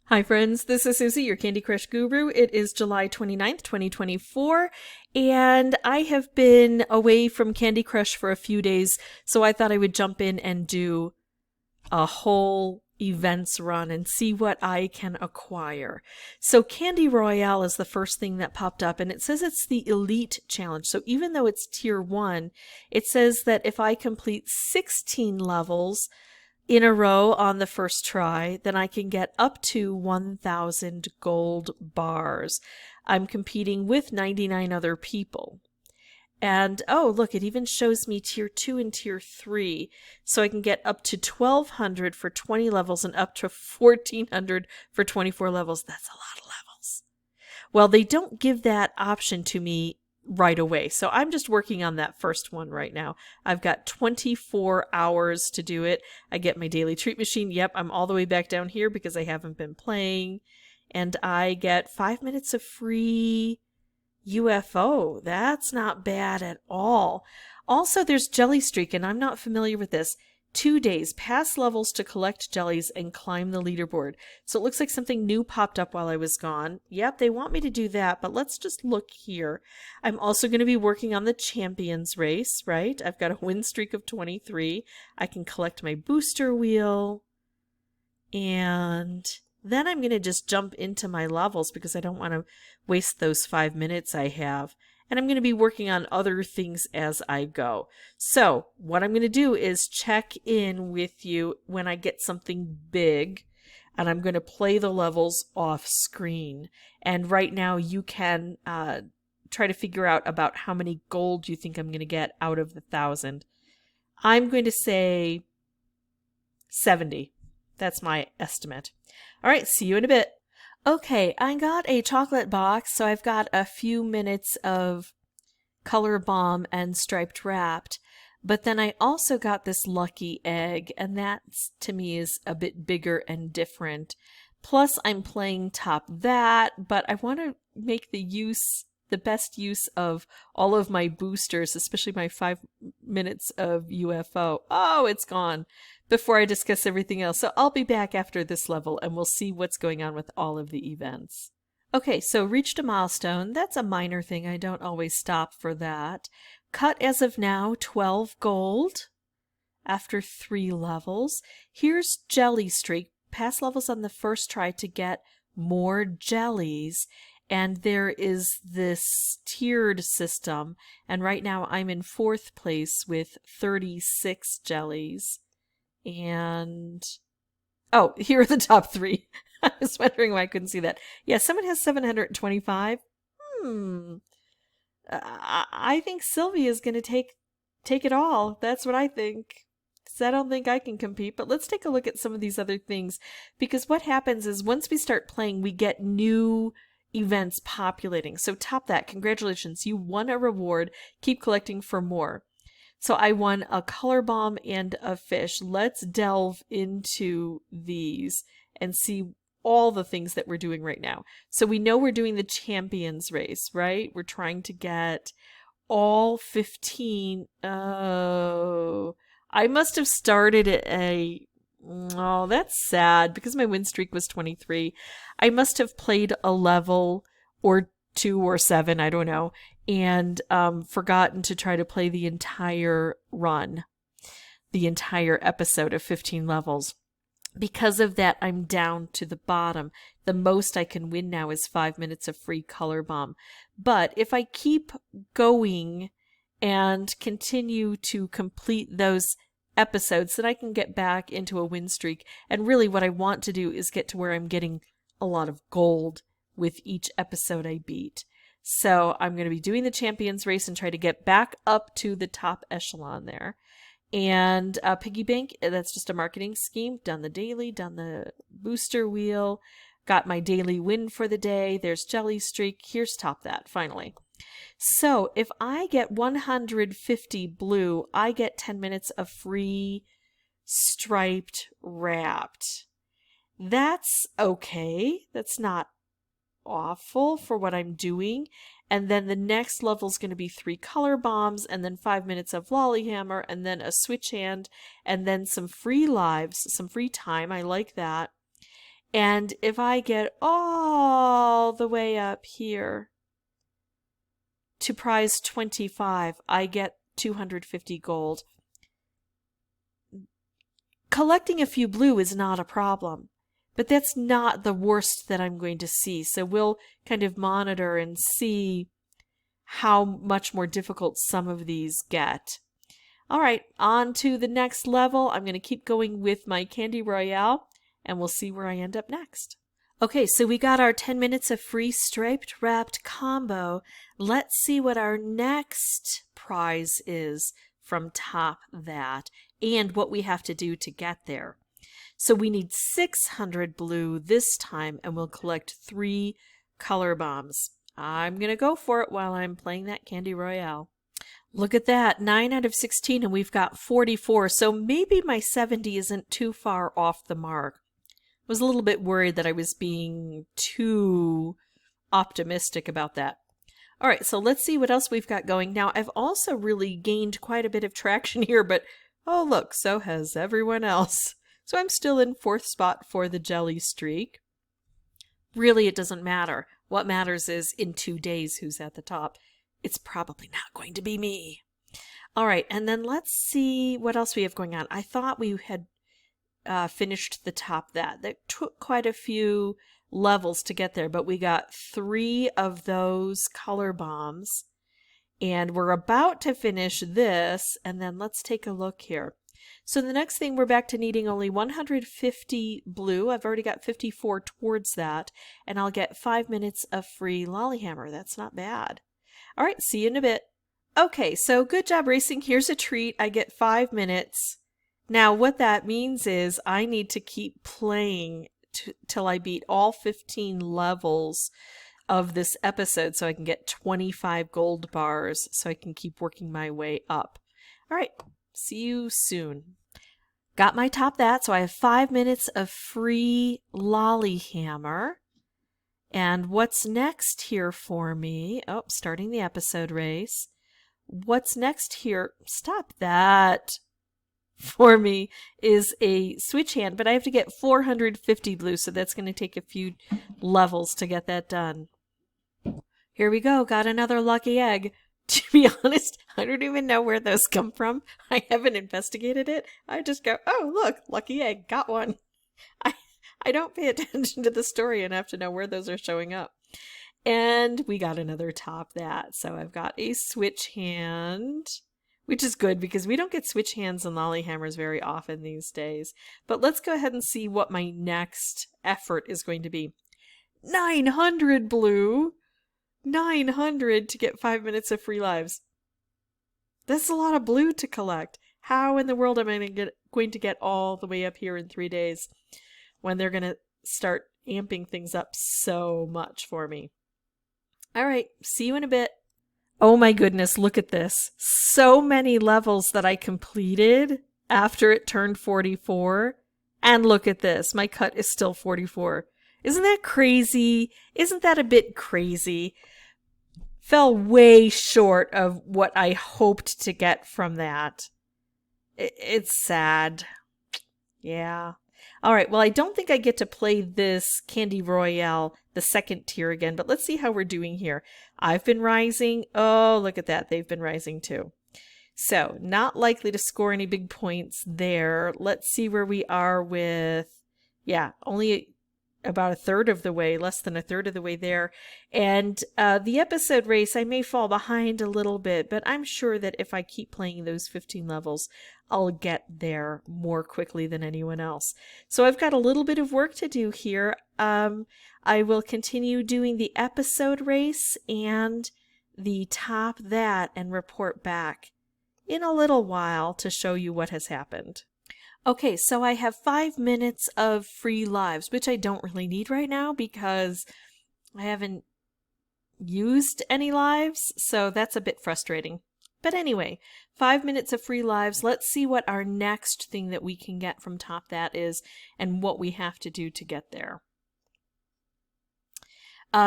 Hi friends, this is Suzy, your Candy Crush guru. It is July 29th, 2024, and I have been away from Candy Crush for a few days, so I thought I would jump in and do a whole events run and see what I can acquire. So Candy Royale is the first thing that popped up, and it says it's the Elite Challenge. So even though it's Tier 1, it says that if I complete 16 levels in a row on the first try, then I can get up to 1,000 gold bars. I'm competing with 99 other people. And oh, look, it even shows me Tier 2 and Tier 3. So I can get up to 1,200 for 20 levels and up to 1,400 for 24 levels. That's a lot of levels. Well, they don't give that option to me right away. So I'm just working on that first one right now. I've got 24 hours to do it. I get my daily treat machine. Yep, I'm all the way back down here because I haven't been playing. And I get 5 minutes of free UFO. That's not bad at all. Also, there's Jelly Streak, and I'm not familiar with this. 2 days, pass levels to collect jellies and climb the leaderboard. So it looks like something new popped up while I was gone. Yep, they want me to do that, but let's just look here. I'm also going to be working on the champions race, right? I've got a win streak of 23. I can collect my booster wheel. And then I'm going to just jump into my levels because I don't want to waste those 5 minutes I have. And I'm going to be working on other things as I go. So what I'm going to do is check in with you when I get something big, and I'm going to play the levels off screen. And right now you can try to figure out about how many gold you think I'm going to get out of the 1,000. I'm going to say 70. That's my estimate. All right, see you in a bit. Okay, I got a chocolate box, so I've got a few minutes of Color Bomb and Striped Wrapped, but then I also got this lucky egg, and that to me is a bit bigger and different. Plus, I'm playing top that, but I want to make the best use of all of my boosters, especially my 5 minutes of UFO. Oh, it's gone before I discuss everything else. So I'll be back after this level and we'll see what's going on with all of the events. Okay, so reached a milestone. That's a minor thing. I don't always stop for that. Cut as of now 12 gold after 3 levels. Here's Jelly Streak. Pass levels on the first try to get more jellies. And there is this tiered system. And right now I'm in 4th place with 36 jellies. And oh, here are the top 3. I was wondering why I couldn't see that. Yeah, someone has 725. I think Sylvia is going to take it all. That's what I think. Because I don't think I can compete. But let's take a look at some of these other things. Because what happens is once we start playing, we get new events populating. So top that. Congratulations. You won a reward. Keep collecting for more. So I won a color bomb and a fish. Let's delve into these and see all the things that we're doing right now. So we know we're doing the champions race, right? We're trying to get all 15. Oh, I must have started at oh, that's sad because my win streak was 23. I must have played a level or 2 or 7, I don't know, and forgotten to try to play the entire run, the entire episode of 15 levels. Because of that, I'm down to the bottom. The most I can win now is 5 minutes of free Color Bomb. But if I keep going and continue to complete those episodes, then I can get back into a win streak. And really what I want to do is get to where I'm getting a lot of gold with each episode I beat. So I'm going to be doing the champions race and try to get back up to the top echelon there. And Piggy Bank, that's just a marketing scheme. Done the daily, done the booster wheel, got my daily win for the day. There's Jelly Streak. Here's top that, finally. So if I get 150 blue, I get 10 minutes of free striped wrapped. That's okay. That's not awful for what I'm doing. And then the next level is going to be 3 color bombs, and then 5 minutes of Lollihammer, and then a switch hand, and then some free lives, some free time. I like that. And if I get all the way up here to prize 25, I get 250 gold. Collecting a few blue is not a problem, but that's not the worst that I'm going to see. So we'll kind of monitor and see how much more difficult some of these get. All right, on to the next level. I'm going to keep going with my Candy Royale, and we'll see where I end up next. Okay, so we got our 10 minutes of free striped wrapped combo. Let's see what our next prize is from top that and what we have to do to get there. So we need 600 blue this time, and we'll collect 3 color bombs. I'm going to go for it while I'm playing that Candy Royale. Look at that, 9 out of 16, and we've got 44, so maybe my 70 isn't too far off the mark. I was a little bit worried that I was being too optimistic about that. All right, so let's see what else we've got going. Now, I've also really gained quite a bit of traction here, but oh look, so has everyone else. So I'm still in 4th spot for the jelly streak. Really, it doesn't matter. What matters is in 2 days who's at the top. It's probably not going to be me. All right, and then let's see what else we have going on. I thought we had finished the top that. That took quite a few levels to get there, but we got 3 of those color bombs, and we're about to finish this, and then let's take a look here. So the next thing, we're back to needing only 150 blue. I've already got 54 towards that, and I'll get 5 minutes of free Lollihammer. That's not bad. All right, see you in a bit. Okay, so good job racing. Here's a treat. I get 5 minutes. Now, what that means is I need to keep playing till I beat all 15 levels of this episode so I can get 25 gold bars so I can keep working my way up. All right, see you soon. Got my top that, so I have 5 minutes of free Lollihammer. And what's next here for me? Oh, starting the episode race. What's next here? Stop that. For me is a switch hand, but I have to get 450 blue, so that's going to take a few levels to get that done. Here we go. Got another lucky egg. To be honest, I don't even know where those come from. I haven't investigated it. I just go, oh, look, lucky egg, got one. I don't pay attention to the story enough to know where those are showing up. And we got another top that. So I've got a switch hand, which is good because we don't get switch hands and Lollihammers very often these days. But let's go ahead and see what my next effort is going to be. 900 blue! 900 to get 5 minutes of free lives. That's a lot of blue to collect. How in the world am I going to get all the way up here in 3 days when they're going to start amping things up so much for me? All right, see you in a bit. Oh my goodness, look at this. So many levels that I completed after it turned 44. And look at this, my cut is still 44. Isn't that crazy? Isn't that a bit crazy? Fell way short of what I hoped to get from that. It's sad. Yeah. All right, well, I don't think I get to play this Candy Royale, the second tier again, but let's see how we're doing here. I've been rising. Oh, look at that. They've been rising too. So, not likely to score any big points there. Let's see where we are with, yeah, only about a third of the way, less than a third of the way there. And the episode race, I may fall behind a little bit, but I'm sure that if I keep playing those 15 levels, I'll get there more quickly than anyone else. So I've got a little bit of work to do here. I will continue doing the episode race and the top that and report back in a little while to show you what has happened. Okay, so I have 5 minutes of free lives, which I don't really need right now because I haven't used any lives, so that's a bit frustrating. But anyway, 5 minutes of free lives. Let's see what our next thing that we can get from Top That is and what we have to do to get there.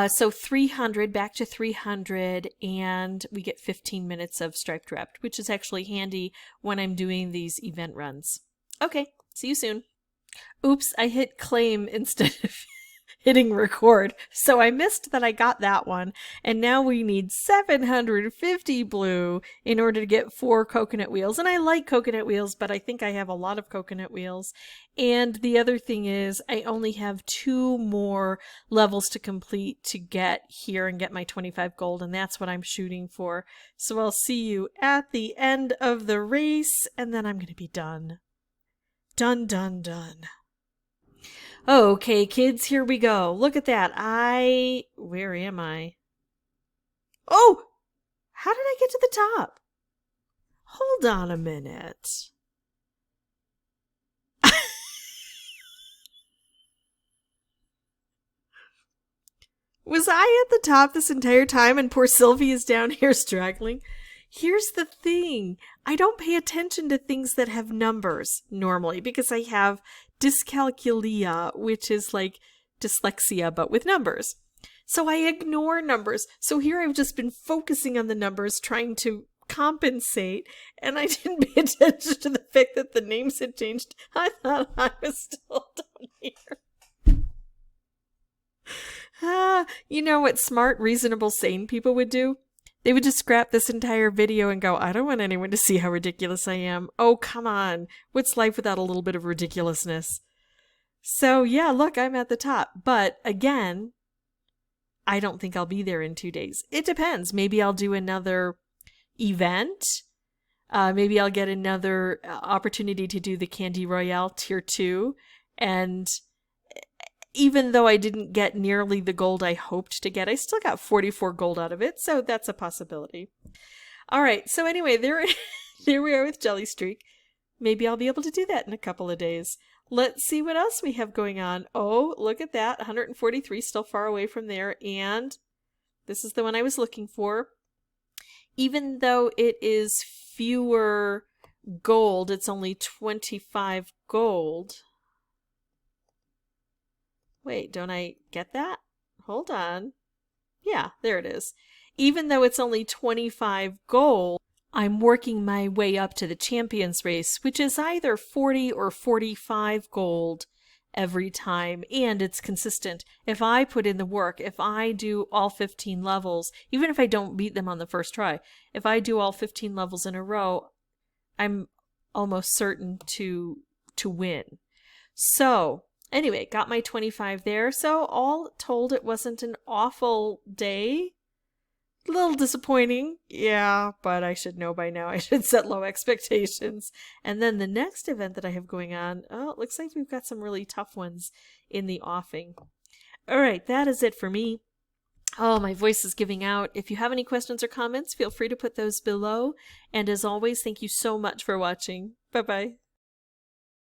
So 300, back to 300, and we get 15 minutes of striped wrapped, which is actually handy when I'm doing these event runs. Okay, see you soon. Oops, I hit claim instead of hitting record. So I missed that I got that one. And now we need 750 blue in order to get 4 coconut wheels. And I like coconut wheels, but I think I have a lot of coconut wheels. And the other thing is I only have 2 more levels to complete to get here and get my 25 gold. And that's what I'm shooting for. So I'll see you at the end of the race. And then I'm going to be done. Done, done, done. Okay, kids, here we go. Look at that. Where am I? Oh! How did I get to the top? Hold on a minute. Was I at the top this entire time and poor Sylvie is down here struggling? Here's the thing. I don't pay attention to things that have numbers normally because I have dyscalculia, which is like dyslexia but with numbers. So I ignore numbers. So here I've just been focusing on the numbers, trying to compensate, and I didn't pay attention to the fact that the names had changed. I thought I was still down here. You know what smart, reasonable, sane people would do? They would just scrap this entire video and go, I don't want anyone to see how ridiculous I am. Oh, come on. What's life without a little bit of ridiculousness? So, yeah, look, I'm at the top. But, again, I don't think I'll be there in 2 days. It depends. Maybe I'll do another event. Maybe I'll get another opportunity to do the Candy Royale Tier 2. And even though I didn't get nearly the gold I hoped to get, I still got 44 gold out of it, so that's a possibility. All right, so anyway, there we are with Jelly Streak. Maybe I'll be able to do that in a couple of days. Let's see what else we have going on. Oh, look at that, 143, still far away from there, and this is the one I was looking for. Even though it is fewer gold, it's only 25 gold. Wait, don't I get that? Hold on. Yeah, there it is. Even though it's only 25 gold, I'm working my way up to the champions race, which is either 40 or 45 gold every time, and it's consistent. If I put in the work, if I do all 15 levels, even if I don't beat them on the first try, if I do all 15 levels in a row, I'm almost certain to win. So, anyway, got my 25 there. So all told, it wasn't an awful day. A little disappointing. Yeah, but I should know by now. I should set low expectations. And then the next event that I have going on, oh, it looks like we've got some really tough ones in the offing. All right, that is it for me. Oh, my voice is giving out. If you have any questions or comments, feel free to put those below. And as always, thank you so much for watching. Bye-bye.